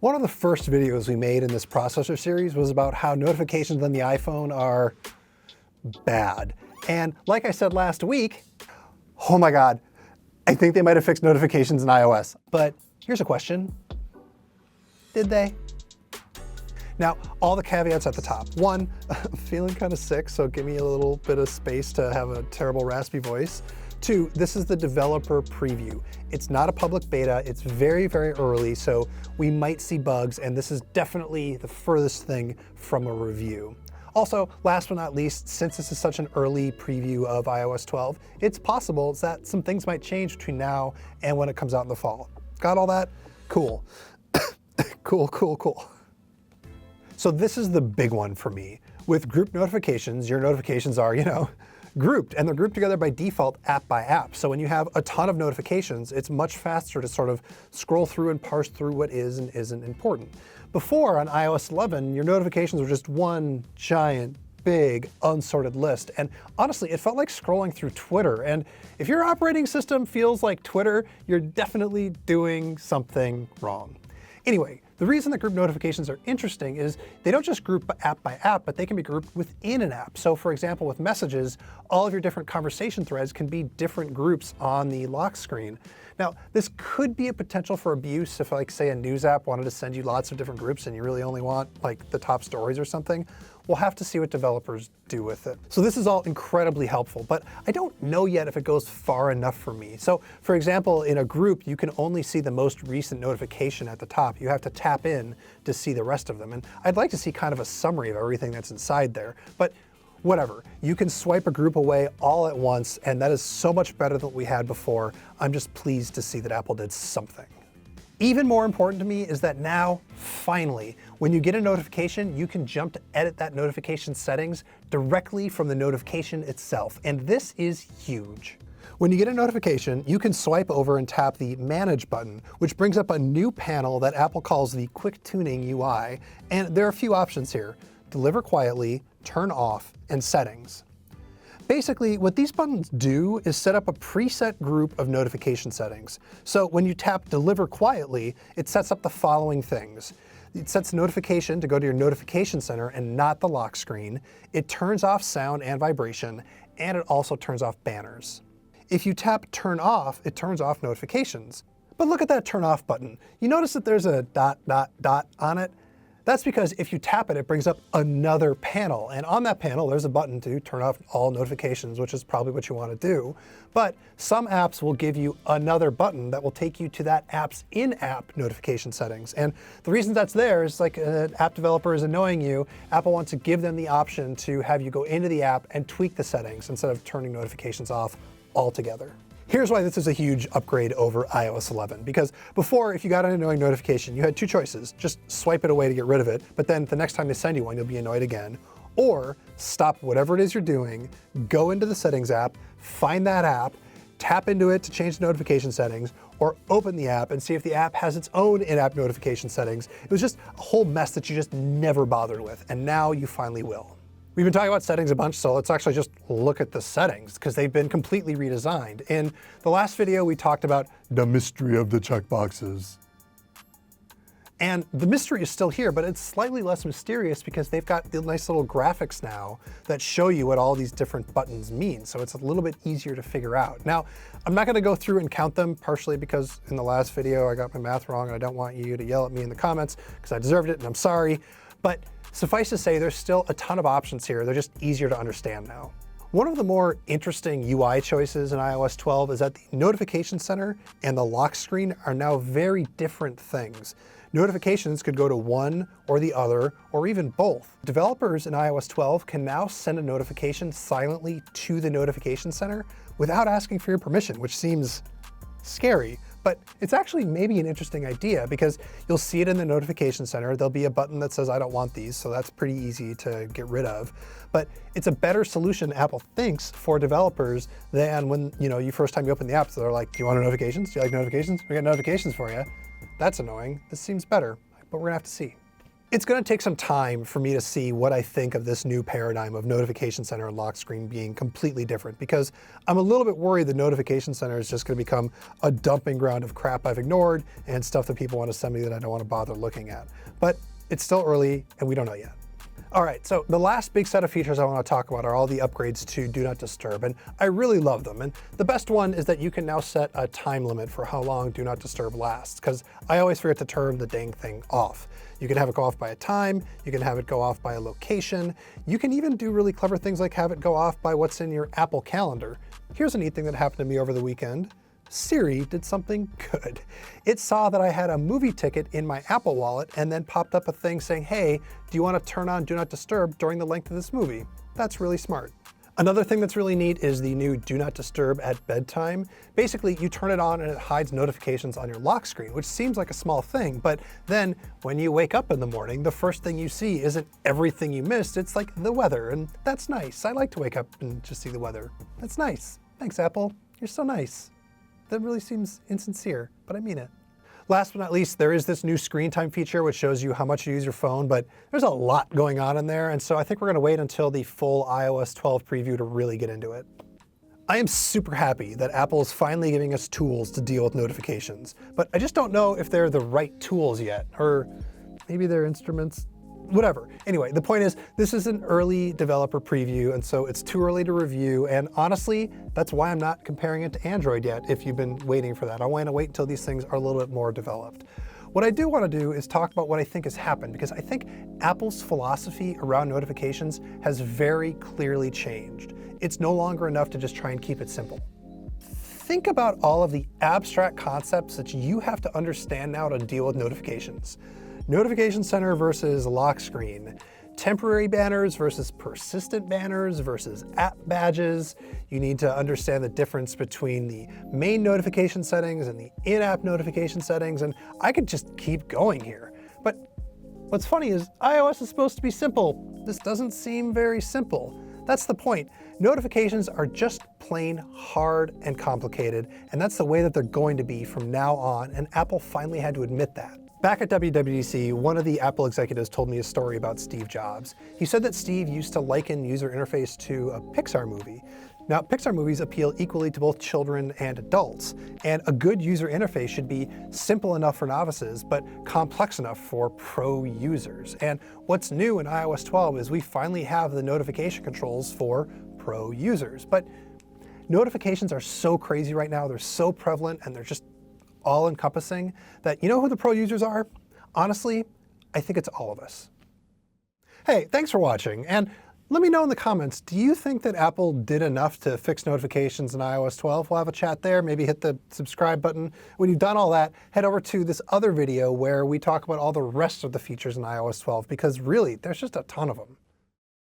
One of the first videos we made in this processor series was about how notifications on the iPhone are bad. And like I said last week, oh my God, I think they might have fixed notifications in iOS. But here's a question. Did they? Now, all the caveats at the top. One, I'm feeling kind of sick, so give me a little bit of space to have a terrible raspy voice. Two, this is the developer preview. It's not a public beta, it's very, very early, so we might see bugs, and this is definitely the furthest thing from a review. Also, last but not least, since this is such an early preview of iOS 12, it's possible that some things might change between now and when it comes out in the fall. Got all that? Cool. Cool. So this is the big one for me. With group notifications, your notifications are, grouped, and they're grouped together by default app by app. So when you have a ton of notifications, it's much faster to sort of scroll through and parse through what is and isn't important. Before, on iOS 11, your notifications were just one giant, big, unsorted list. And honestly, it felt like scrolling through Twitter. And if your operating system feels like Twitter, you're definitely doing something wrong. Anyway, the reason that group notifications are interesting is they don't just group app by app, but they can be grouped within an app. So for example, with messages, all of your different conversation threads can be different groups on the lock screen. Now, this could be a potential for abuse if, like, say, a news app wanted to send you lots of different groups and you really only want, like, the top stories or something. We'll have to see what developers do with it. So this is all incredibly helpful, but I don't know yet if it goes far enough for me. So for example, in a group, you can only see the most recent notification at the top. You have to tap in to see the rest of them. And I'd like to see kind of a summary of everything that's inside there. But whatever, you can swipe a group away all at once, and that is so much better than what we had before. I'm just pleased to see that Apple did something. Even more important to me is that now, finally, when you get a notification, you can jump to edit that notification settings directly from the notification itself. And this is huge. When you get a notification, you can swipe over and tap the Manage button, which brings up a new panel that Apple calls the Quick Tuning UI. And there are a few options here: Deliver Quietly, Turn Off, and Settings. Basically, what these buttons do is set up a preset group of notification settings. So when you tap Deliver Quietly, it sets up the following things. It sets notification to go to your notification center and not the lock screen. It turns off sound and vibration, and it also turns off banners. If you tap Turn Off, it turns off notifications. But look at that Turn Off button. You notice that there's a ... on it? That's because if you tap it, it brings up another panel. And on that panel, there's a button to turn off all notifications, which is probably what you want to do. But some apps will give you another button that will take you to that app's in-app notification settings. And the reason that's there is, like, an app developer is annoying you. Apple wants to give them the option to have you go into the app and tweak the settings instead of turning notifications off altogether. Here's why this is a huge upgrade over iOS 11, because before, if you got an annoying notification, you had two choices: just swipe it away to get rid of it, but then the next time they send you one, you'll be annoyed again, or stop whatever it is you're doing, go into the Settings app, find that app, tap into it to change the notification settings, or open the app and see if the app has its own in-app notification settings. It was just a whole mess that you just never bothered with, and now you finally will. We've been talking about settings a bunch, so let's actually just look at the settings, because they've been completely redesigned. In the last video, we talked about the mystery of the checkboxes. And the mystery is still here, but it's slightly less mysterious because they've got the nice little graphics now that show you what all these different buttons mean, so it's a little bit easier to figure out. Now, I'm not going to go through and count them, partially because in the last video I got my math wrong, and I don't want you to yell at me in the comments, because I deserved it, and I'm sorry. But suffice to say, there's still a ton of options here. They're just easier to understand now. One of the more interesting UI choices in iOS 12 is that the notification center and the lock screen are now very different things. Notifications could go to one or the other, or even both. Developers in iOS 12 can now send a notification silently to the notification center without asking for your permission, which seems scary. But it's actually maybe an interesting idea, because you'll see it in the notification center. There'll be a button that says, I don't want these, so that's pretty easy to get rid of. But it's a better solution, Apple thinks, for developers than when you first time you open the app, so they're like, do you want notifications? Do you like notifications? We got notifications for you. That's annoying. This seems better, but we're gonna have to see. It's going to take some time for me to see what I think of this new paradigm of Notification Center and lock screen being completely different, because I'm a little bit worried the Notification Center is just going to become a dumping ground of crap I've ignored and stuff that people want to send me that I don't want to bother looking at. But it's still early and we don't know yet. All right, so the last big set of features I want to talk about are all the upgrades to Do Not Disturb, and I really love them. And the best one is that you can now set a time limit for how long Do Not Disturb lasts, because I always forget to turn the dang thing off. You can have it go off by a time, you can have it go off by a location, you can even do really clever things like have it go off by what's in your Apple Calendar. Here's a neat thing that happened to me over the weekend. Siri did something good. It saw that I had a movie ticket in my Apple Wallet and then popped up a thing saying, hey, do you want to turn on Do Not Disturb during the length of this movie? That's really smart. Another thing that's really neat is the new Do Not Disturb at bedtime. Basically, you turn it on and it hides notifications on your lock screen, which seems like a small thing, but then when you wake up in the morning, the first thing you see isn't everything you missed, it's like the weather, and that's nice. I like to wake up and just see the weather. That's nice. Thanks, Apple. You're so nice. That really seems insincere, but I mean it. Last but not least, there is this new screen time feature which shows you how much you use your phone, but there's a lot going on in there, and so I think we're going to wait until the full iOS 12 preview to really get into it. I am super happy that Apple is finally giving us tools to deal with notifications, but I just don't know if they're the right tools yet, or maybe they're instruments. Whatever. Anyway, the point is, this is an early developer preview, and so it's too early to review, and honestly, that's why I'm not comparing it to Android yet, if you've been waiting for that. I want to wait until these things are a little bit more developed. What I do want to do is talk about what I think has happened, because I think Apple's philosophy around notifications has very clearly changed. It's no longer enough to just try and keep it simple. Think about all of the abstract concepts that you have to understand now to deal with notifications. Notification Center versus lock screen, temporary banners versus persistent banners versus app badges. You need to understand the difference between the main notification settings and the in-app notification settings, and I could just keep going here. But what's funny is iOS is supposed to be simple. This doesn't seem very simple. That's the point. Notifications are just plain hard and complicated, and that's the way that they're going to be from now on, and Apple finally had to admit that. Back at WWDC, one of the Apple executives told me a story about Steve Jobs. He said that Steve used to liken user interface to a Pixar movie. Now, Pixar movies appeal equally to both children and adults, and a good user interface should be simple enough for novices, but complex enough for pro users. And what's new in iOS 12 is we finally have the notification controls for pro users. But notifications are so crazy right now, they're so prevalent, and they're just all-encompassing that you know who the pro users are? Honestly, I think it's all of us. Hey, thanks for watching, and let me know in the comments, do you think that Apple did enough to fix notifications in iOS 12? We'll have a chat there, maybe hit the subscribe button. When you've done all that, head over to this other video where we talk about all the rest of the features in iOS 12, because really, there's just a ton of them.